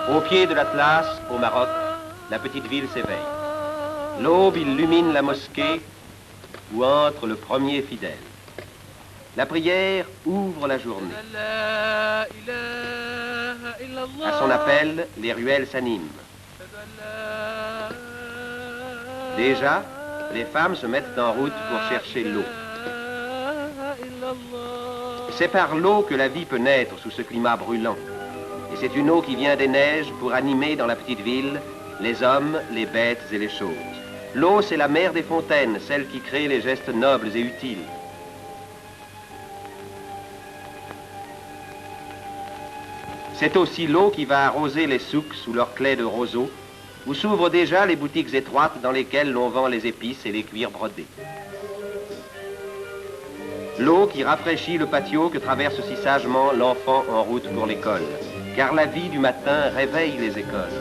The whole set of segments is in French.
Au pied de l'Atlas, au Maroc, la petite ville s'éveille. L'aube illumine la mosquée où entre le premier fidèle. La prière ouvre la journée. À son appel, les ruelles s'animent. Déjà, les femmes se mettent en route pour chercher l'eau. C'est par l'eau que la vie peut naître sous ce climat brûlant. Et c'est une eau qui vient des neiges pour animer dans la petite ville les hommes, les bêtes et les choses. L'eau, c'est la mère des fontaines, celle qui crée les gestes nobles et utiles. C'est aussi l'eau qui va arroser les souks sous leurs claies de roseaux, où s'ouvrent déjà les boutiques étroites dans lesquelles l'on vend les épices et les cuirs brodés. L'eau qui rafraîchit le patio que traverse si sagement l'enfant en route pour l'école, car la vie du matin réveille les écoles.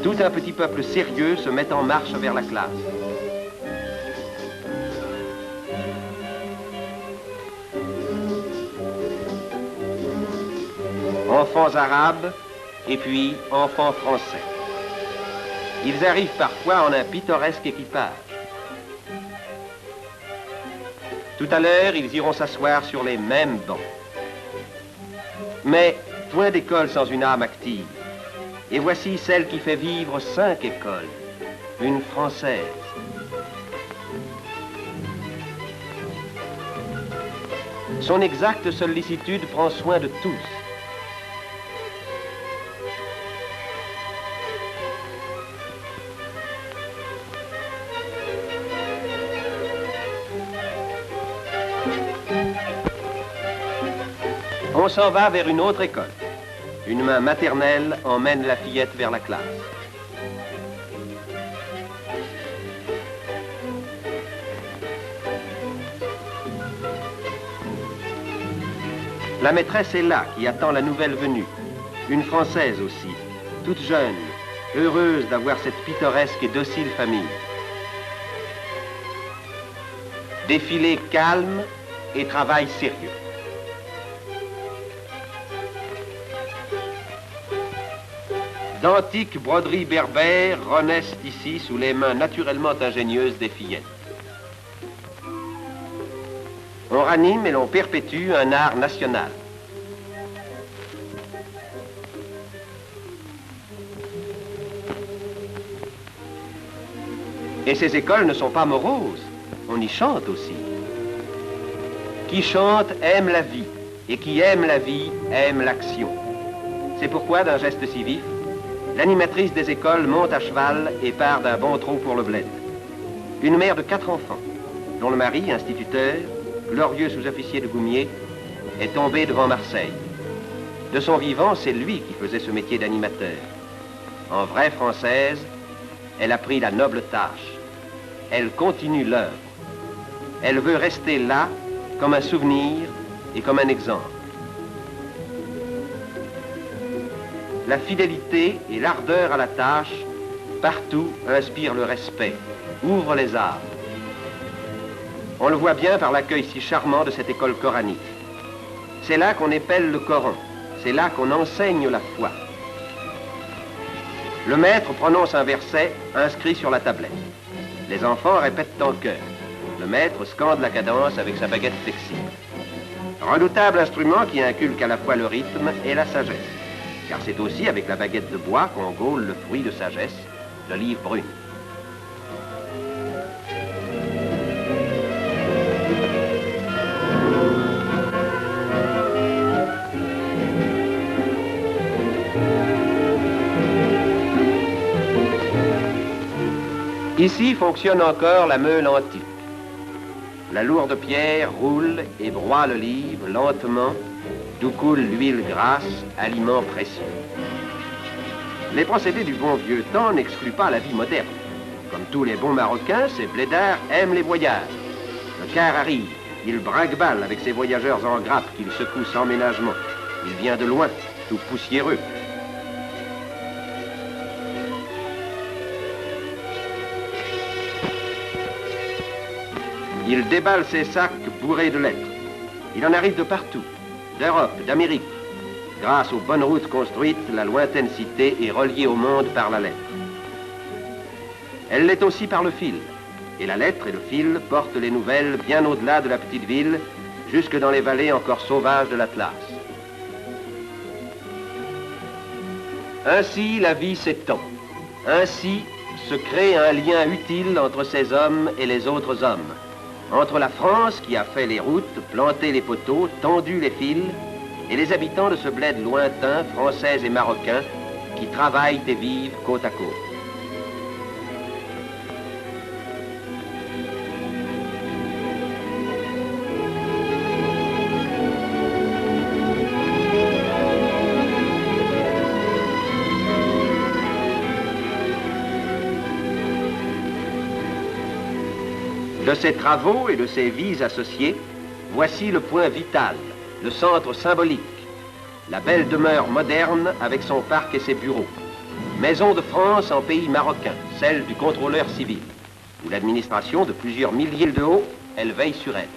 Tout un petit peuple sérieux se met en marche vers la classe. Enfants arabes et puis enfants français. Ils arrivent parfois en un pittoresque équipage. Tout à l'heure, ils iront s'asseoir sur les mêmes bancs. Mais point d'école sans une âme active. Et voici celle qui fait vivre 5 écoles, une française. Son exacte sollicitude prend soin de tous. On s'en va vers une autre école. Une main maternelle emmène la fillette vers la classe. La maîtresse est là, qui attend la nouvelle venue. Une Française aussi, toute jeune, heureuse d'avoir cette pittoresque et docile famille. Défilé calme et travail sérieux. D'antiques broderies berbères renaissent ici sous les mains naturellement ingénieuses des fillettes. On ranime et l'on perpétue un art national. Et ces écoles ne sont pas moroses, on y chante aussi. Qui chante aime la vie, et qui aime la vie aime l'action. C'est pourquoi, d'un geste si vif, l'animatrice des écoles monte à cheval et part d'un bon trot pour le bled. Une mère de 4 enfants, dont le mari, instituteur, glorieux sous-officier de Goumier, est tombé devant Marseille. De son vivant, c'est lui qui faisait ce métier d'animateur. En vraie Française, elle a pris la noble tâche. Elle continue l'œuvre. Elle veut rester là comme un souvenir et comme un exemple. La fidélité et l'ardeur à la tâche, partout, inspirent le respect, ouvrent les âmes. On le voit bien par l'accueil si charmant de cette école coranique. C'est là qu'on épelle le Coran, c'est là qu'on enseigne la foi. Le maître prononce un verset inscrit sur la tablette. Les enfants répètent en chœur. Le maître scande la cadence avec sa baguette flexible. Redoutable instrument qui inculque à la fois le rythme et la sagesse. Car c'est aussi avec la baguette de bois qu'on gaule le fruit de sagesse, l'olive brune. Ici fonctionne encore la meule antique. La lourde pierre roule et broie le livre lentement, d'où coule l'huile grasse, aliment précieux. Les procédés du bon vieux temps n'excluent pas la vie moderne. Comme tous les bons Marocains, ces blédards aiment les voyages. Le car arrive, il brinque-balle avec ses voyageurs en grappe qu'il secoue sans ménagement. Il vient de loin, tout poussiéreux. Il déballe ses sacs bourrés de lettres. Il en arrive de partout, d'Europe, d'Amérique. Grâce aux bonnes routes construites, la lointaine cité est reliée au monde par la lettre. Elle l'est aussi par le fil. Et la lettre et le fil portent les nouvelles bien au-delà de la petite ville, jusque dans les vallées encore sauvages de l'Atlas. Ainsi, la vie s'étend. Ainsi se crée un lien utile entre ces hommes et les autres hommes. Entre la France qui a fait les routes, planté les poteaux, tendu les fils, et les habitants de ce bled lointain, français et marocains, qui travaillent et vivent côte à côte. De ces travaux et de ces vies associées, voici le point vital, le centre symbolique, la belle demeure moderne avec son parc et ses bureaux. Maison de France en pays marocain, celle du contrôleur civil, où l'administration de plusieurs milliers de haut, elle veille sur elle.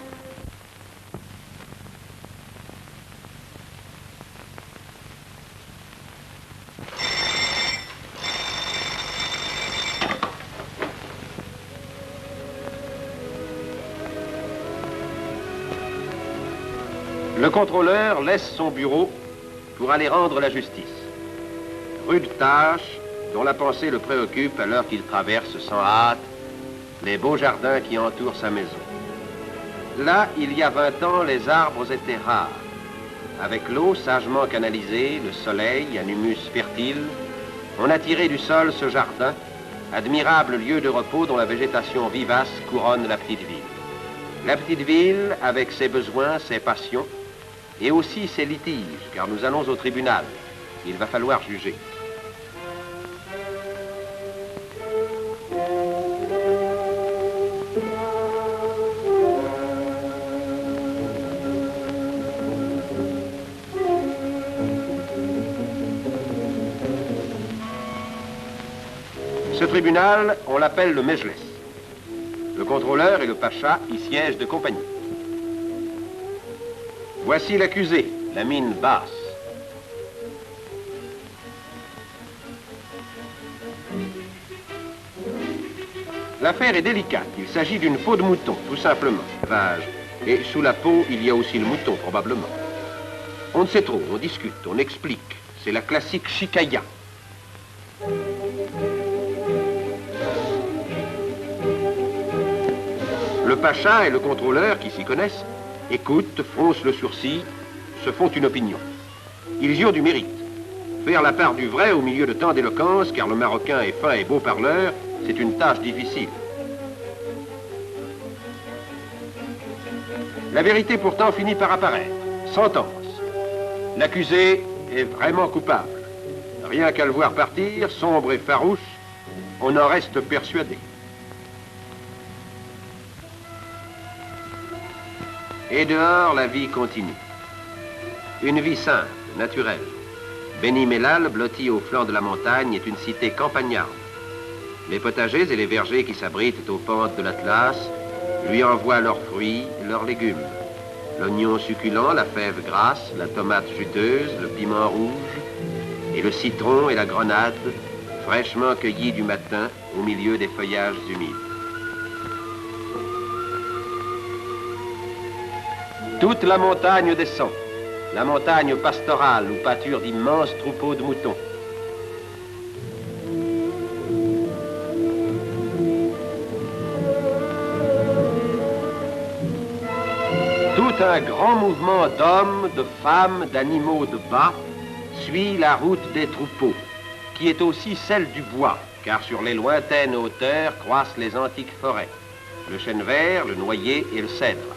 Le contrôleur laisse son bureau pour aller rendre la justice. Rude tâche dont la pensée le préoccupe alors qu'il traverse sans hâte les beaux jardins qui entourent sa maison. Là, il y a 20 ans, les arbres étaient rares. Avec l'eau sagement canalisée, le soleil, un humus fertile, on a tiré du sol ce jardin, admirable lieu de repos dont la végétation vivace couronne la petite ville. La petite ville avec ses besoins, ses passions, et aussi ses litiges, car nous allons au tribunal. Il va falloir juger. Ce tribunal, on l'appelle le Mejles. Le contrôleur et le pacha y siègent de compagnie. Voici l'accusé, la mine basse. L'affaire est délicate. Il s'agit d'une peau de mouton, tout simplement. Et sous la peau, il y a aussi le mouton, probablement. On ne sait trop, on discute, on explique. C'est la classique chicaya. Le pacha et le contrôleur, qui s'y connaissent, écoutent, froncent le sourcil, se font une opinion. Ils y ont du mérite. Faire la part du vrai au milieu de tant d'éloquence, car le Marocain est fin et beau parleur, c'est une tâche difficile. La vérité pourtant finit par apparaître. Sentence. L'accusé est vraiment coupable. Rien qu'à le voir partir, sombre et farouche, on en reste persuadé. Et dehors, la vie continue. Une vie simple, naturelle. Beni Mellal, blotti au flanc de la montagne, est une cité campagnarde. Les potagers et les vergers qui s'abritent aux pentes de l'Atlas lui envoient leurs fruits, leurs légumes. L'oignon succulent, la fève grasse, la tomate juteuse, le piment rouge, et le citron et la grenade, fraîchement cueillis du matin au milieu des feuillages humides. Toute la montagne descend, la montagne pastorale où pâturent d'immenses troupeaux de moutons. Tout un grand mouvement d'hommes, de femmes, d'animaux de bas suit la route des troupeaux, qui est aussi celle du bois, car sur les lointaines hauteurs croissent les antiques forêts, le chêne vert, le noyer et le cèdre.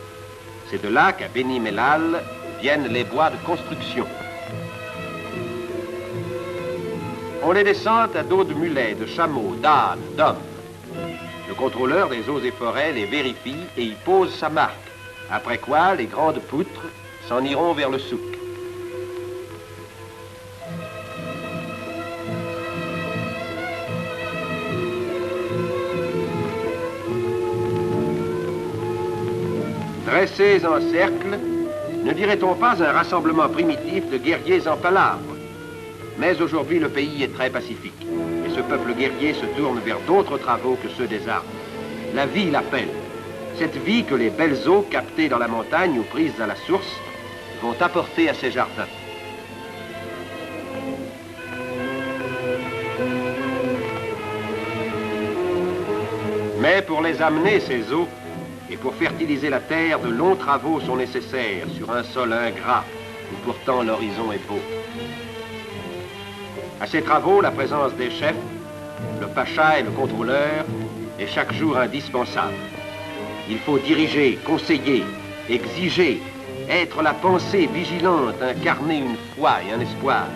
C'est de là qu'à Beni Mellal viennent les bois de construction. On les descend à dos de mulets, de chameaux, d'ânes, d'hommes. Le contrôleur des eaux et forêts les vérifie et y pose sa marque, après quoi les grandes poutres s'en iront vers le souk. Dressés en cercle, ne dirait-on pas un rassemblement primitif de guerriers en palabres? Mais aujourd'hui, le pays est très pacifique, et ce peuple guerrier se tourne vers d'autres travaux que ceux des armes. La vie l'appelle. Cette vie que les belles eaux captées dans la montagne ou prises à la source vont apporter à ces jardins. Mais pour les amener, ces eaux, et pour fertiliser la terre, de longs travaux sont nécessaires sur un sol ingrat où pourtant l'horizon est beau. À ces travaux, la présence des chefs, le pacha et le contrôleur, est chaque jour indispensable. Il faut diriger, conseiller, exiger, être la pensée vigilante, incarner une foi et un espoir.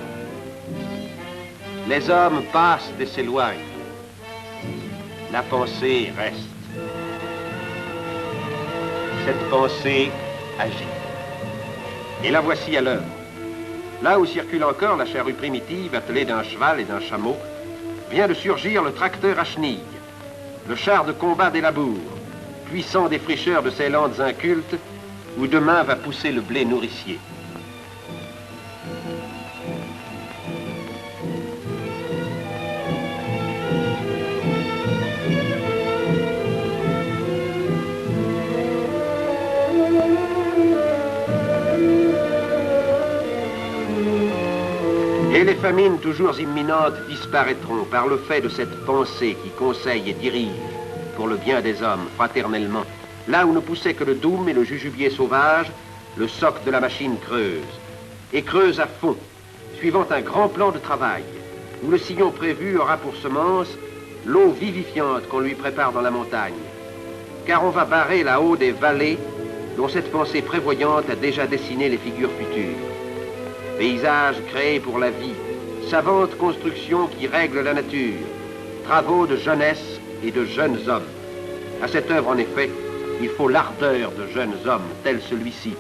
Les hommes passent et s'éloignent. La pensée reste. Cette pensée agit. Et la voici à l'heure. Là où circule encore la charrue primitive attelée d'un cheval et d'un chameau, vient de surgir le tracteur à chenilles, le char de combat des labours, puissant défricheur de ces landes incultes où demain va pousser le blé nourricier. Et les famines toujours imminentes disparaîtront par le fait de cette pensée qui conseille et dirige pour le bien des hommes fraternellement. Là où ne poussait que le doum et le jujubier sauvage, le soc de la machine creuse. Et creuse à fond, suivant un grand plan de travail, où le sillon prévu aura pour semence l'eau vivifiante qu'on lui prépare dans la montagne. Car on va barrer là-haut des vallées dont cette pensée prévoyante a déjà dessiné les figures futures. Paysages créés pour la vie, savantes constructions qui règlent la nature, travaux de jeunesse et de jeunes hommes. À cette œuvre, en effet, il faut l'ardeur de jeunes hommes, tel celui-ci,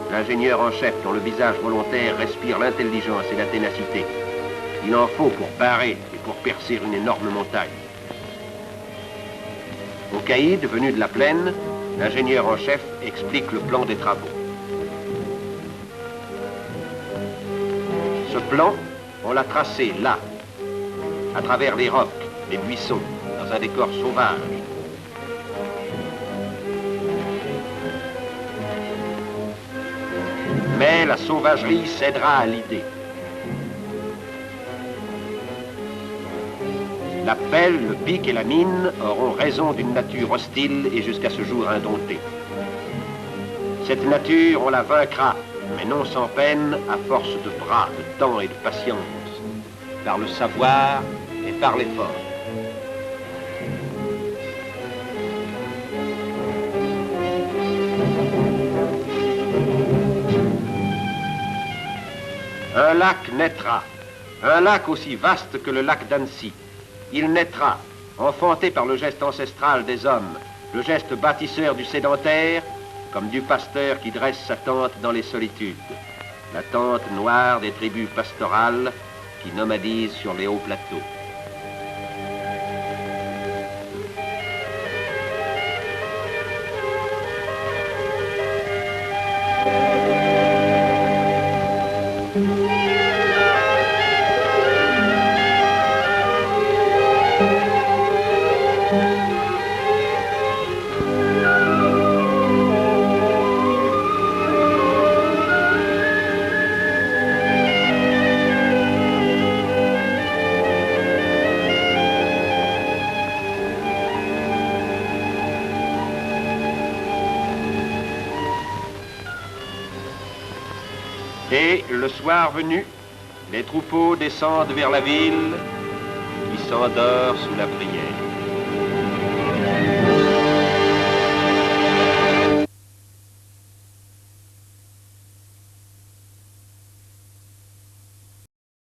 l'ingénieur en chef dont le visage volontaire respire l'intelligence et la ténacité. Il en faut pour barrer et pour percer une énorme montagne. Au caïd, venu de la plaine, l'ingénieur en chef explique le plan des travaux. Ce plan, on l'a tracé là, à travers les rocs, les buissons, dans un décor sauvage. Mais la sauvagerie cédera à l'idée. La pelle, le pic et la mine auront raison d'une nature hostile et jusqu'à ce jour indomptée. Cette nature, on la vaincra, mais non sans peine, à force de bras, de temps et de patience, par le savoir et par l'effort. Un lac naîtra, un lac aussi vaste que le lac d'Annecy. Il naîtra, enfanté par le geste ancestral des hommes, le geste bâtisseur du sédentaire, comme du pasteur qui dresse sa tente dans les solitudes, la tente noire des tribus pastorales qui nomadisent sur les hauts plateaux. Et le soir venu, les troupeaux descendent vers la ville, qui s'endort sous la prière.